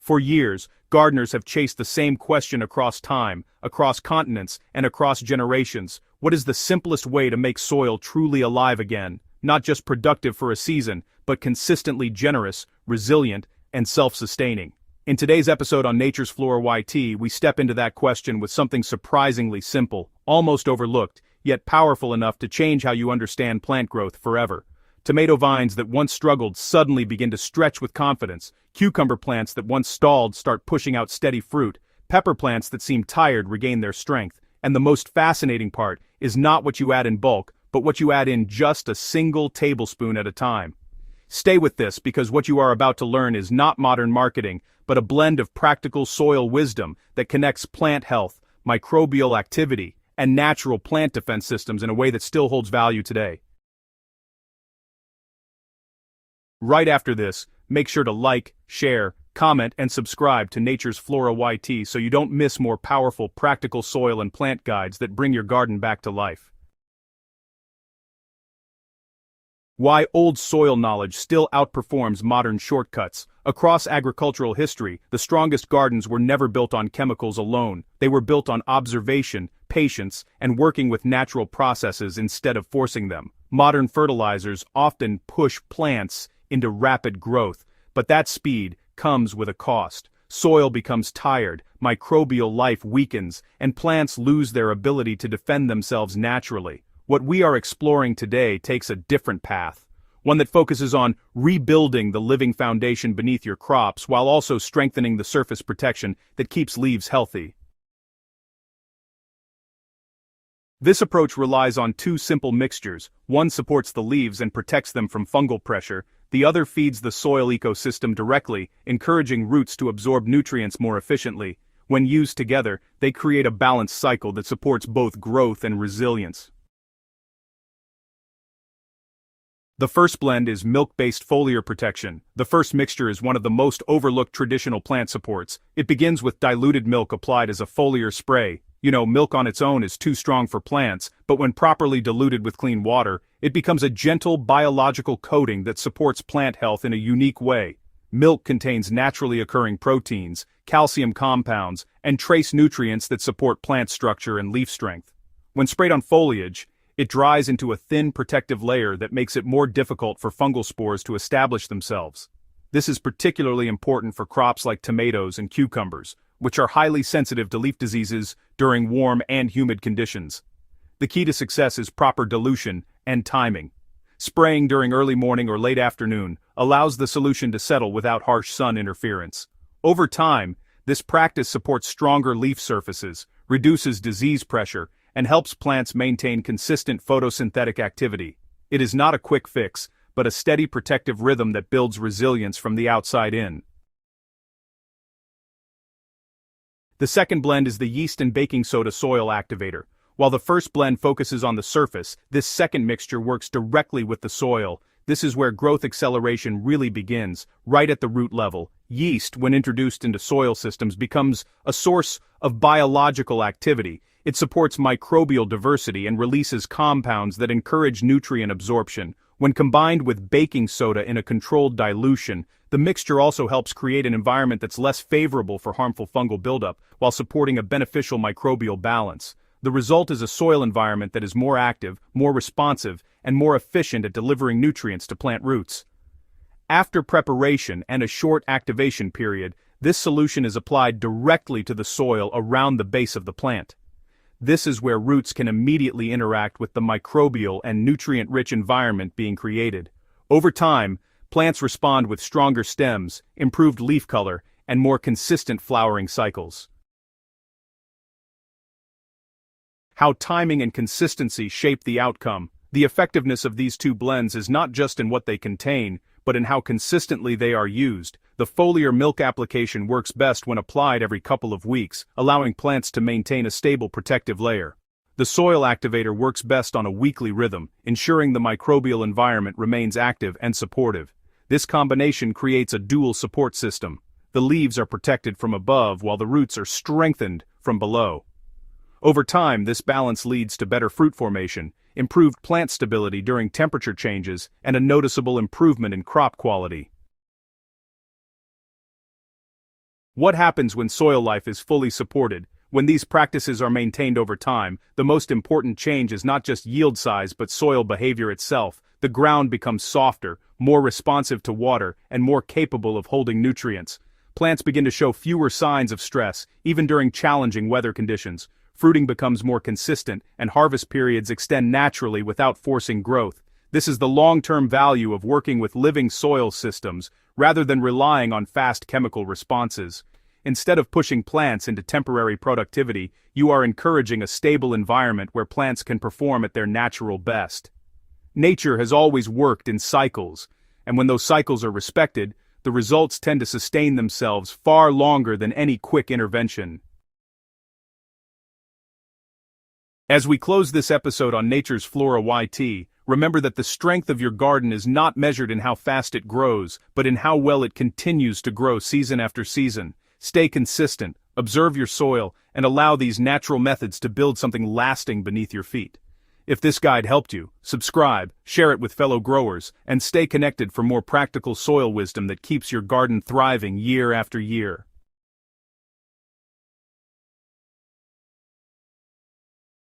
For years, gardeners have chased the same question across time, across continents, and across generations. What is the simplest way to make soil truly alive again? Not just productive for a season, but consistently generous, resilient, and self-sustaining. In today's episode on Nature's Flora YT, we step into that question with something surprisingly simple, almost overlooked, yet powerful enough to change how you understand plant growth forever. Tomato vines that once struggled suddenly begin to stretch with confidence. Cucumber plants that once stalled start pushing out steady fruit. Pepper plants that seemed tired regain their strength. And the most fascinating part is not what you add in bulk, but what you add in just a single tablespoon at a time. Stay with this, because what you are about to learn is not modern marketing, but a blend of practical soil wisdom that connects plant health, microbial activity, and natural plant defense systems in a way that still holds value today. Right after this, make sure to like, share, comment, and subscribe to Nature's Flora YT so you don't miss more powerful practical soil and plant guides that bring your garden back to life. Why old soil knowledge still outperforms modern shortcuts. Across agricultural history, the strongest gardens were never built on chemicals alone. They were built on observation, patience, and working with natural processes instead of forcing them. Modern fertilizers often push plants into rapid growth, but that speed comes with a cost. Soil becomes tired, microbial life weakens, and plants lose their ability to defend themselves naturally. What we are exploring today takes a different path, one that focuses on rebuilding the living foundation beneath your crops while also strengthening the surface protection that keeps leaves healthy. This approach relies on two simple mixtures. One supports the leaves and protects them from fungal pressure. The other feeds the soil ecosystem directly, encouraging roots to absorb nutrients more efficiently. When used together, they create a balanced cycle that supports both growth and resilience. The first blend is milk-based foliar protection. The first mixture is one of the most overlooked traditional plant supports. It begins with diluted milk applied as a foliar spray. Milk on its own is too strong for plants, but when properly diluted with clean water, it becomes a gentle biological coating that supports plant health in a unique way. Milk contains naturally occurring proteins, calcium compounds, and trace nutrients that support plant structure and leaf strength. When sprayed on foliage, it dries into a thin protective layer that makes it more difficult for fungal spores to establish themselves. This is particularly important for crops like tomatoes and cucumbers, which are highly sensitive to leaf diseases during warm and humid conditions. The key to success is proper dilution and timing. Spraying during early morning or late afternoon allows the solution to settle without harsh sun interference. Over time, this practice supports stronger leaf surfaces, reduces disease pressure, and helps plants maintain consistent photosynthetic activity. It is not a quick fix, but a steady protective rhythm that builds resilience from the outside in. The second blend is the yeast and baking soda soil activator. While the first blend focuses on the surface, this second mixture works directly with the soil. This is where growth acceleration really begins, right at the root level. Yeast, when introduced into soil systems, becomes a source of biological activity. It supports microbial diversity and releases compounds that encourage nutrient absorption. When combined with baking soda in a controlled dilution, the mixture also helps create an environment that's less favorable for harmful fungal buildup, while supporting a beneficial microbial balance. The result is a soil environment that is more active, more responsive, and more efficient at delivering nutrients to plant roots. After preparation and a short activation period, this solution is applied directly to the soil around the base of the plant. This is where roots can immediately interact with the microbial and nutrient-rich environment being created. Over time, plants respond with stronger stems, improved leaf color, and more consistent flowering cycles. How timing and consistency shape the outcome. The effectiveness of these two blends is not just in what they contain, but in how consistently they are used. The foliar milk application works best when applied every couple of weeks, allowing plants to maintain a stable protective layer. The soil activator works best on a weekly rhythm, ensuring the microbial environment remains active and supportive. This combination creates a dual support system. The leaves are protected from above while the roots are strengthened from below. Over time, this balance leads to better fruit formation, improved plant stability during temperature changes, and a noticeable improvement in crop quality. What happens when soil life is fully supported? When these practices are maintained over time, the most important change is not just yield size but soil behavior itself. The ground becomes softer, more responsive to water, and more capable of holding nutrients. Plants begin to show fewer signs of stress, even during challenging weather conditions. Fruiting becomes more consistent, and harvest periods extend naturally without forcing growth. This is the long-term value of working with living soil systems, rather than relying on fast chemical responses. Instead of pushing plants into temporary productivity, you are encouraging a stable environment where plants can perform at their natural best. Nature has always worked in cycles, and when those cycles are respected, the results tend to sustain themselves far longer than any quick intervention. As we close this episode on Nature's Flora YT, remember that the strength of your garden is not measured in how fast it grows, but in how well it continues to grow season after season. Stay consistent, observe your soil, and allow these natural methods to build something lasting beneath your feet. If this guide helped you, subscribe, share it with fellow growers, and stay connected for more practical soil wisdom that keeps your garden thriving year after year.